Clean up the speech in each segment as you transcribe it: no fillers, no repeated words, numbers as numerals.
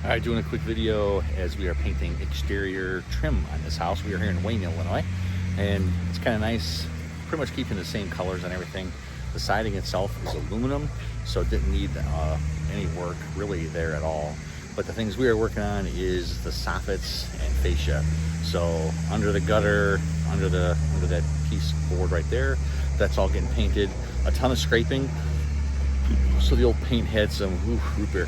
All right, doing a quick video as we are painting exterior trim on this house. We are here in Wayne, Illinois, and it's kind of nice, pretty much keeping the same colors and everything. The siding itself is aluminum, so it didn't need any work really there at all. But the things we are working on is the soffits and fascia. So under the gutter, under that piece of board right there, that's all getting painted. A ton of scraping. So the old paint had some root beer.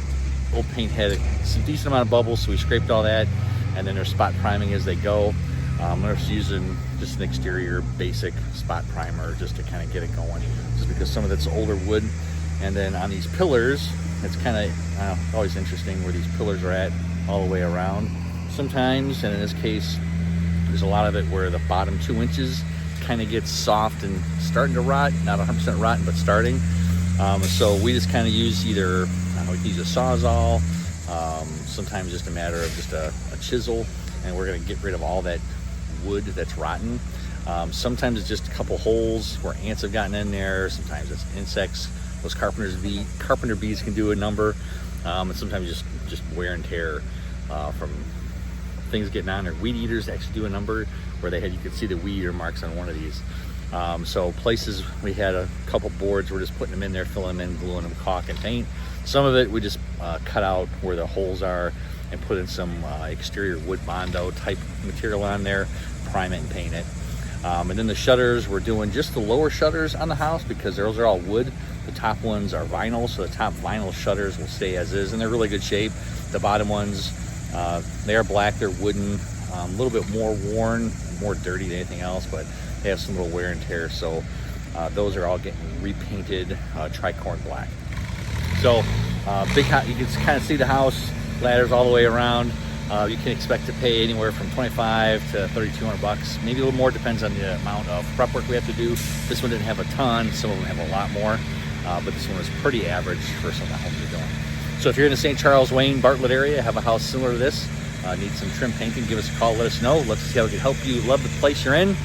Old paint had some decent amount of bubbles, so we scraped all that, and then they're spot priming as they go. I'm just using just an exterior basic spot primer just to kind of get it going, just because some of that's older wood. And then on these pillars, it's kind of always interesting where these pillars are at all the way around. Sometimes, and in this case, there's a lot of it where the bottom 2 inches kind of gets soft and starting to rot, not 100% rotten, but starting. So we just kind of use either, we can use a Sawzall, sometimes just a matter of just a chisel, and we're going to get rid of all that wood that's rotten. Sometimes it's just a couple holes where ants have gotten in there. Sometimes it's insects. Those carpenter bees can do a number, and sometimes just wear and tear from things getting on there. Weed eaters actually do a number where you could see the weed eater marks on one of these. So places we had a couple boards, we're just putting them in there, filling them in, gluing them, caulk and paint. Some of it we just cut out where the holes are and put in some exterior wood Bondo type material on there, prime it and paint it. And then the shutters, we're doing just the lower shutters on the house because those are all wood. The top ones are vinyl, so the top vinyl shutters will stay as is, and they're really good shape. The bottom ones, they are black, they're wooden, a little bit more worn, more dirty than anything else, but they have some little wear and tear. So those are all getting repainted tricorn black. So big house, you can kind of see the house, ladders all the way around. You can expect to pay anywhere from $2,500 to $3,200, maybe a little more, depends on the amount of prep work we have to do. This one didn't have a ton, some of them have a lot more, but this one was pretty average for some of the homes we're doing. So if you're in the St. Charles, Wayne, Bartlett area, have a house similar to this, need some trim painting, give us a call, let us know. Let's see how we can help you love the place you're in,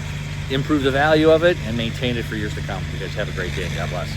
improve the value of it, and maintain it for years to come. You guys have a great day, and God bless.